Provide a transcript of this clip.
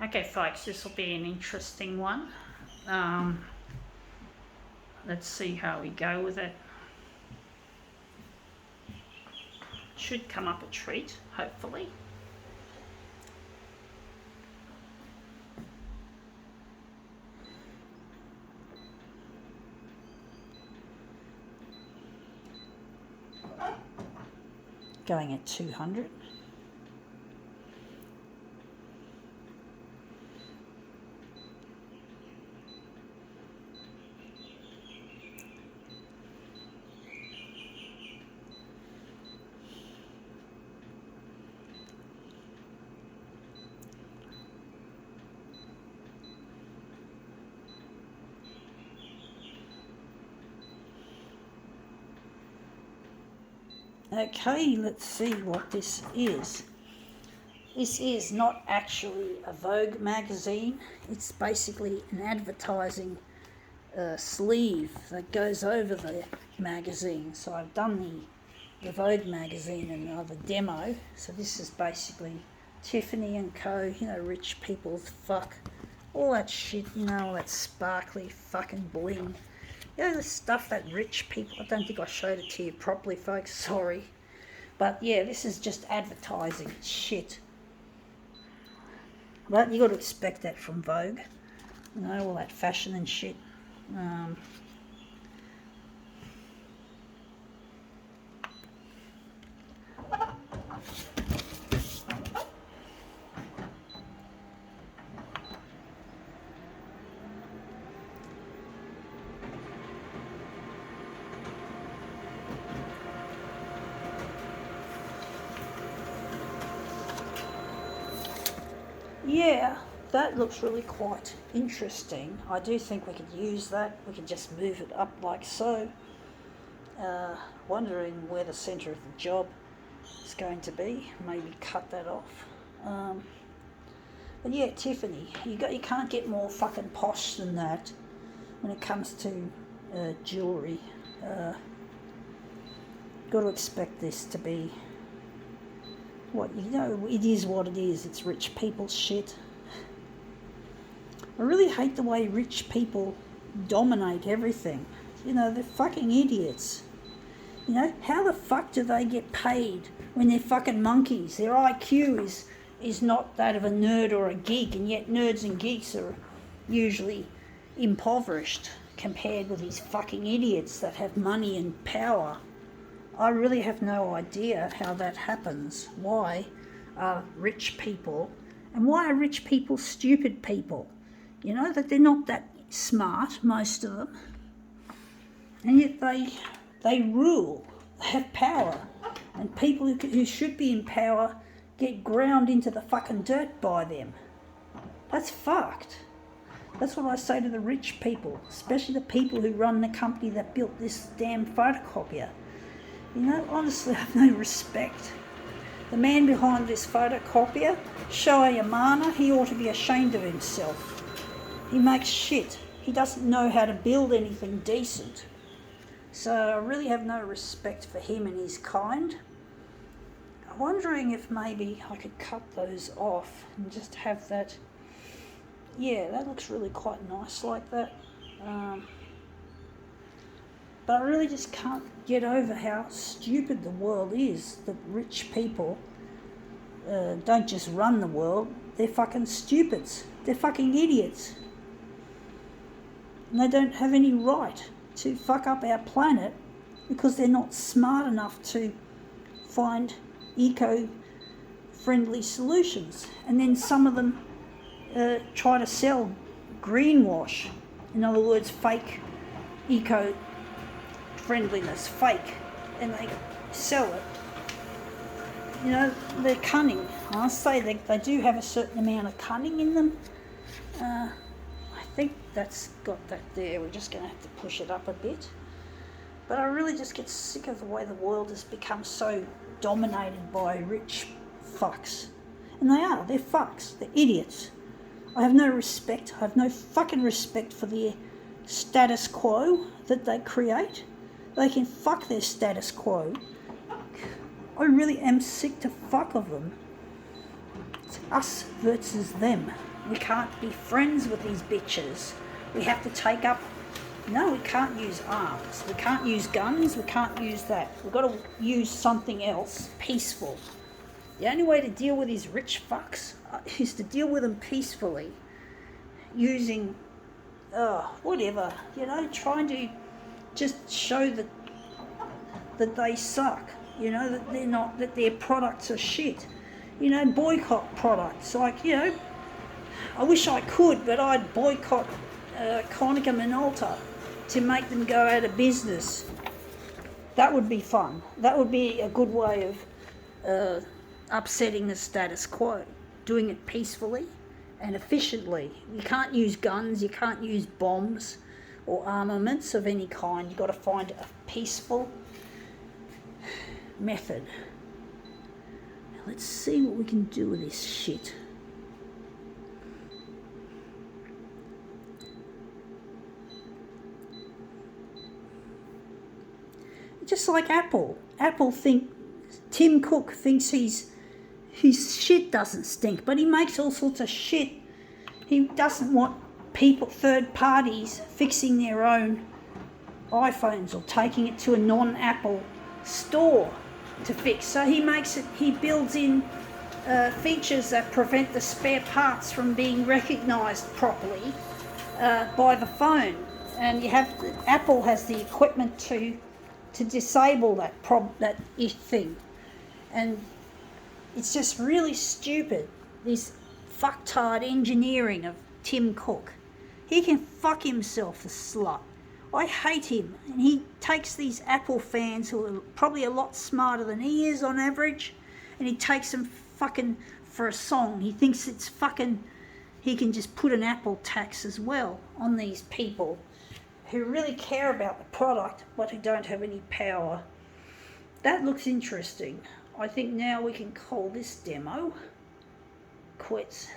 Okay, folks, this will be an interesting one. Let's see how we go with it. Should come up a treat, hopefully. Going at 200. Okay, let's see what this is. This is not actually a Vogue magazine. It's basically an advertising sleeve that goes over the magazine. So I've done the Vogue magazine and another demo. So this is basically Tiffany and Co. You know, rich people's fuck. All that shit, you know, all that sparkly fucking bling. You know, the stuff that rich people... I don't think I showed it to you properly, folks. Sorry. But yeah, this is just advertising shit. But you got to expect that from Vogue. You know, all that fashion and shit. Yeah, that looks really quite interesting. I do think we could use that. We could just move it up like so. Wondering where the centre of the job is going to be. Maybe cut that off. But yeah, Tiffany, you can't get more fucking posh than that when it comes to jewellery. Got to expect this to be what, you know, it is what it is. It's rich people's shit. I really hate the way rich people dominate everything. You know, they're fucking idiots. You know, how the fuck do they get paid when they're fucking monkeys? Their IQ is not that of a nerd or a geek, and yet nerds and geeks are usually impoverished compared with these fucking idiots that have money and power. I really have no idea how that happens. Why are rich people, and why are rich people stupid people? You know, that they're not that smart, most of them. And yet they rule, they have power. And people who should be in power get ground into the fucking dirt by them. That's fucked. That's what I say to the rich people, especially the people who run the company that built this damn photocopier. You know, honestly, I have no respect. The man behind this photocopier, Shohei Yamane, he ought to be ashamed of himself. He makes shit. He doesn't know how to build anything decent. So I really have no respect for him and his kind. I'm wondering if maybe I could cut those off and just have that. Yeah, that looks really quite nice like that. But I really just can't get over how stupid the world is. That rich people don't just run the world, they're fucking stupids. They're fucking idiots. And they don't have any right to fuck up our planet because they're not smart enough to find eco-friendly solutions. And then some of them try to sell greenwash. In other words, fake eco-friendliness, fake, and they sell it. You know, they're cunning. I say they do have a certain amount of cunning in them. I think that's got that there. We're just going to have to push it up a bit. But I really just get sick of the way the world has become so dominated by rich fucks. And they're fucks, they're idiots. I have no respect, I have no fucking respect for the status quo that they create. They can fuck their status quo. I really am sick to fuck of them. It's us versus them. We can't be friends with these bitches. We have to take up... No, we can't use arms. We can't use guns. We can't use that. We've got to use something else, peaceful. The only way to deal with these rich fucks is to deal with them peacefully, using, whatever, trying to just show that they suck, that they're not, that their products are shit. Boycott products. Like, I wish I could, but I'd boycott Konica Minolta to make them go out of business. That would be fun. That would be a good way of upsetting the status quo, doing it peacefully and efficiently. You can't use guns, you can't use bombs or armaments of any kind. You've got to find a peaceful method. Now let's see what we can do with this shit. Just like Apple. Tim Cook thinks his shit doesn't stink, but he makes all sorts of shit. He doesn't want third parties, fixing their own iPhones or taking it to a non-Apple store to fix. So he builds in features that prevent the spare parts from being recognised properly by the phone. And Apple has the equipment to disable that thing. And it's just really stupid, this fucktard engineering of Tim Cook. He can fuck himself, the slut. I hate him. And he takes these Apple fans who are probably a lot smarter than he is on average, and he takes them fucking for a song. He thinks it's fucking... He can just put an Apple tax as well on these people who really care about the product but who don't have any power. That looks interesting. I think now we can call this demo quits.